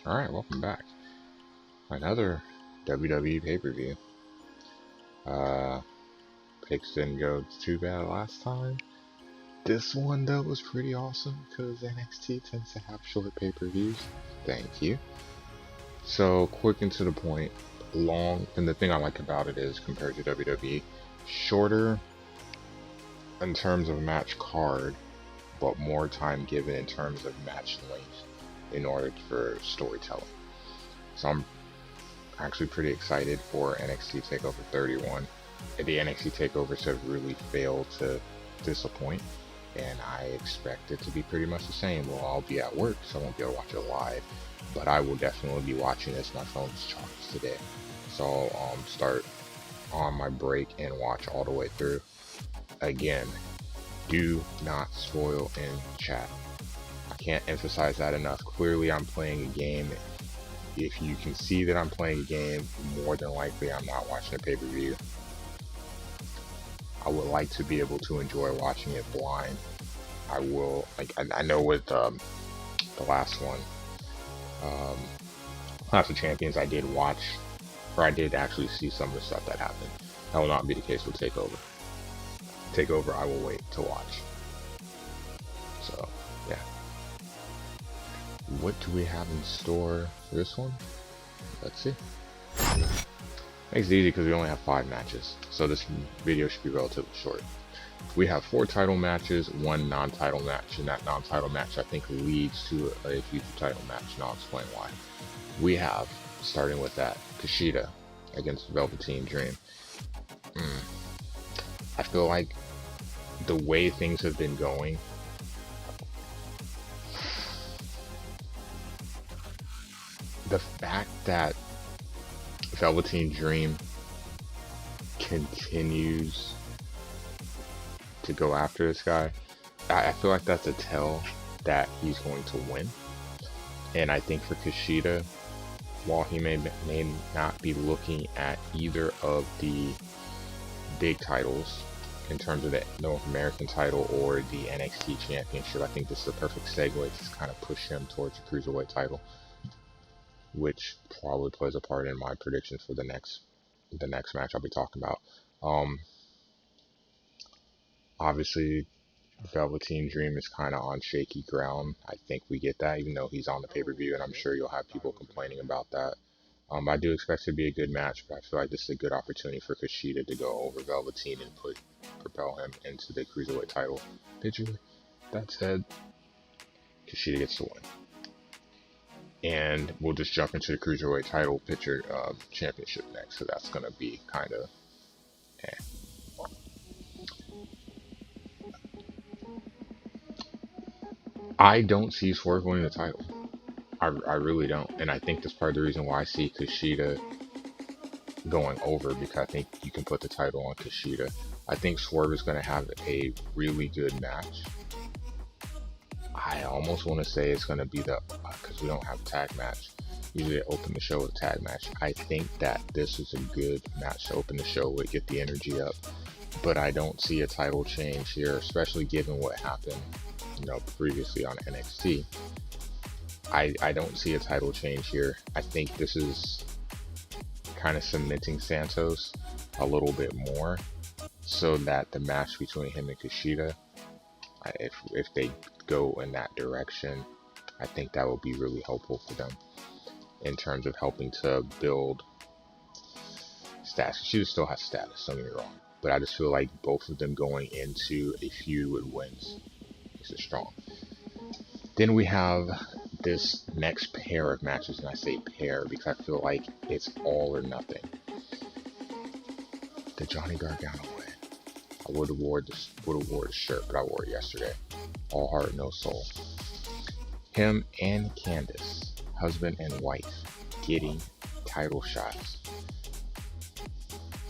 Alright, welcome back. Another WWE pay-per-view. Picks didn't go too bad last time. This one, though, was pretty awesome because NXT tends to have short pay-per-views. Thank you. So, quick and to the point, long, and the thing I like about it is, compared to WWE, shorter in terms of match card, but more time given in terms of match length in order for storytelling. So I'm actually pretty excited for NXT TakeOver 31. The NXT TakeOvers have really failed to disappoint, and I expect it to be pretty much the same. Well, I'll be at work, so I won't be able to watch it live, but I will definitely be watching as my phone's charged today. So I'll start on my break and watch all the way through. Again, do not spoil in chat. I can't emphasize that enough. Clearly I'm playing a game. If you can see that I'm playing a game, more than likely I'm not watching a pay-per-view. I would like to be able to enjoy watching it blind. I will, I know with the last one, Clash of Champions, I did watch, or I did actually see some of the stuff that happened. That will not be the case with TakeOver. TakeOver, I will wait to watch. So, yeah. What do we have in store for this one? Let's see. Makes it easy because we only have 5 matches, so this video should be relatively short. We have 4 title matches, 1 non-title match, and that non-title match I think leads to a future title match, and I'll explain why. We have, starting with that, Kushida against Velveteen Dream. I feel like the way things have been going, the fact that Velveteen Dream continues to go after this guy, I feel like that's a tell that he's going to win. And I think for Kushida, while he may not be looking at either of the big titles in terms of the North American title or the NXT Championship, I think this is a perfect segue to kind of push him towards the Cruiserweight title, which probably plays a part in my predictions for the next match I'll be talking about. Obviously, Velveteen Dream is kind of on shaky ground. I think we get that, even though he's on the pay-per-view, and I'm sure you'll have people complaining about that. I do expect it to be a good match, but I feel like this is a good opportunity for Kushida to go over Velveteen and propel him into the Cruiserweight title picture. That said, Kushida gets to win. And we'll just jump into the Cruiserweight title picture championship next, so that's going to be kind of I don't see Swerve winning the title. I really don't. And I think that's part of the reason why I see Kushida going over, because I think you can put the title on Kushida. I think Swerve is going to have a really good match. I almost want to say it's going to be because we don't have a tag match. Usually they open the show with a tag match. I think that this is a good match to open the show with, get the energy up. But I don't see a title change here, especially given what happened, previously on NXT. I don't see a title change here. I think this is kind of cementing Santos a little bit more, so that the match between him and Kushida, if they go in that direction, I think that will be really helpful for them in terms of helping to build status. Kushida still has status, don't get me wrong, but I just feel like both of them going into a feud with wins makes it strong. Then we have this next pair of matches, and I say pair because I feel like it's all or nothing. The Johnny Gargano win. I would have wore the shirt, but I wore it yesterday. All heart, no soul. Him and Candice, husband and wife, getting title shots.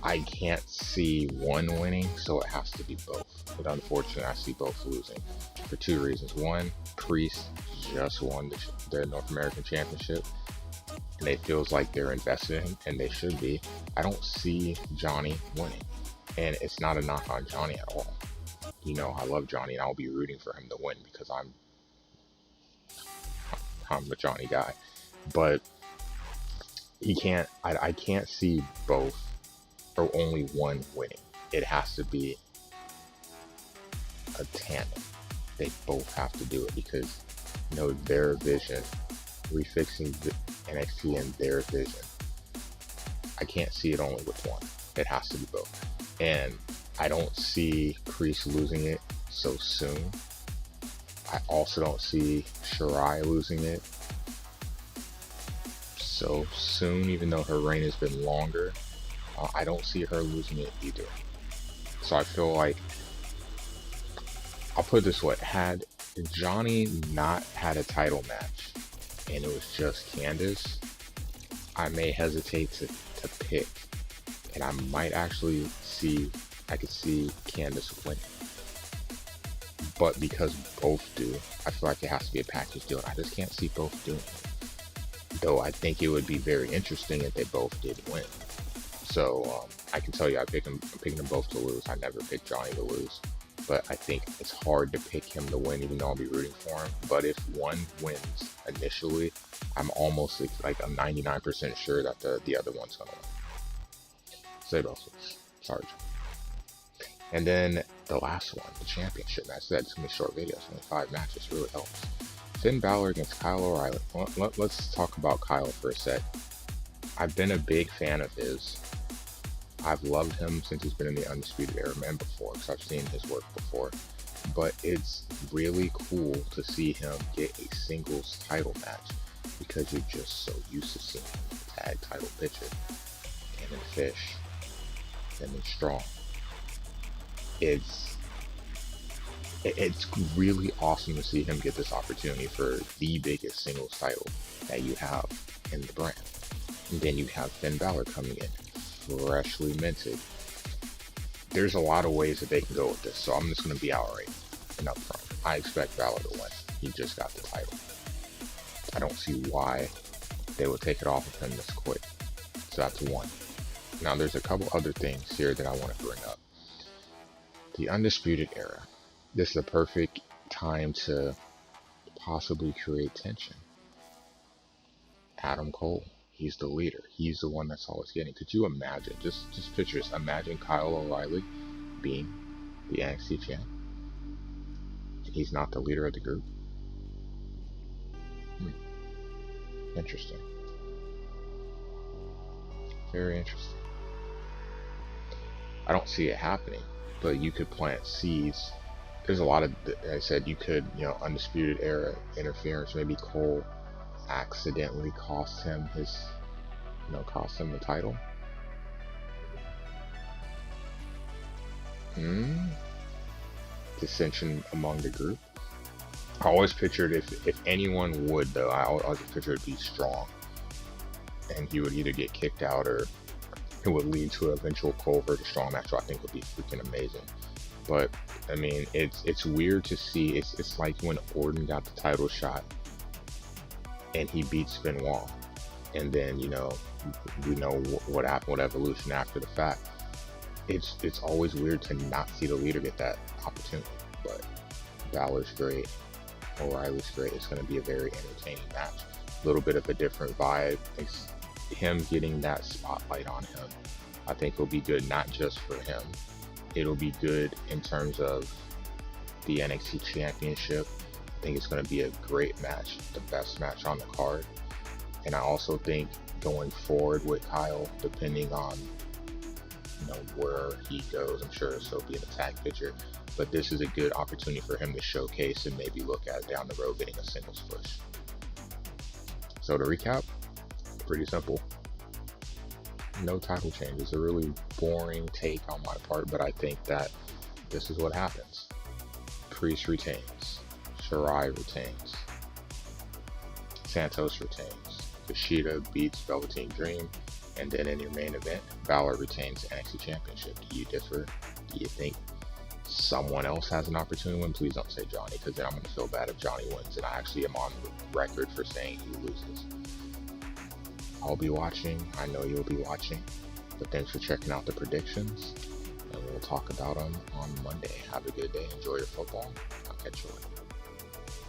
I can't see one winning, so it has to be both. But unfortunately, I see both losing for 2 reasons. One, Priest just won the North American Championship, and it feels like they're invested in him, and they should be. I don't see Johnny winning, and it's not a knock on Johnny at all. I love Johnny, and I'll be rooting for him to win because I'm the Johnny guy. But he can't. I can't see both or only one winning. It has to be a tandem. They both have to do it because their vision, refixing NXT and their vision. I can't see it only with one. It has to be both. And I don't see Priest losing it so soon. I also don't see Shirai losing it so soon, even though her reign has been longer. I don't see her losing it either. So I feel like, I'll put it this way, had Johnny not had a title match and it was just Candice, I may hesitate to pick, and I might actually I could see Candice winning. But because both do, I feel like it has to be a package deal. I just can't see both doing it. Though I think it would be very interesting if they both did win. So I can tell you, I'm picking them both to lose. I never picked Johnny to lose. But I think it's hard to pick him to win, even though I'll be rooting for him. But if one wins initially, I'm almost like I'm 99% sure that the other one's going to win. Say both lose. Sorry. And then the last one, the championship match. That's going to be short videos, only 5 matches, really helps. Finn Balor against Kyle O'Reilly. Let's talk about Kyle for a sec. I've been a big fan of his. I've loved him since he's been in the Undisputed Era and before, because I've seen his work before. But it's really cool to see him get a singles title match, because you're just so used to seeing him in the tag title picture, and then Fish, and then Strong. It's really awesome to see him get this opportunity for the biggest singles title that you have in the brand. And then you have Finn Balor coming in, freshly minted. There's a lot of ways that they can go with this, so I'm just going to be outright and upfront. I expect Balor to win. He just got the title. I don't see why they would take it off of him this quick. So that's one. Now there's a couple other things here that I want to bring up. The Undisputed Era. This is a perfect time to possibly create tension. Adam Cole. He's the leader. He's the one that's always getting. Could you imagine? Just picture this. Imagine Kyle O'Reilly being the NXT champ. And he's not the leader of the group. Interesting. Very interesting. I don't see it happening, but you could plant seeds. There's a lot of, I said, you could, Undisputed Era interference. Maybe Cole accidentally cost him the title. Dissension among the group. I always pictured if anyone would, though, I always pictured it be Strong, and he would either get kicked out or it would lead to an eventual Cole versus Strong match, which I think would be freaking amazing. But I mean, it's weird to see. It's like when Orton got the title shot and he beats Benoit, and then we know what happened with Evolution after the fact. It's always weird to not see the leader get that opportunity. But Balor's great, O'Reilly's great. It's going to be a very entertaining match. A little bit of a different vibe. Him getting that spotlight on him, I think will be good, not just for him. It'll be good in terms of the NXT Championship. I think it's going to be a great match, the best match on the card. And I also think going forward with Kyle, depending on where he goes, I'm sure he'll be in the tag picture. But this is a good opportunity for him to showcase and maybe look at down the road getting a singles push. So to recap, pretty simple. No title changes. A really boring take on my part, but I think that this is what happens. Priest retains. Shirai retains. Santos retains. Kushida beats Velveteen Dream. And then in your main event, Balor retains the NXT Championship. Do you differ? Do you think someone else has an opportunity to win? Please don't say Johnny, because then I'm going to feel bad if Johnny wins. And I actually am on record for saying he loses. I'll be watching. I know you'll be watching. But thanks for checking out the predictions. And we'll talk about them on Monday. Have a good day. Enjoy your football. I'll catch you later.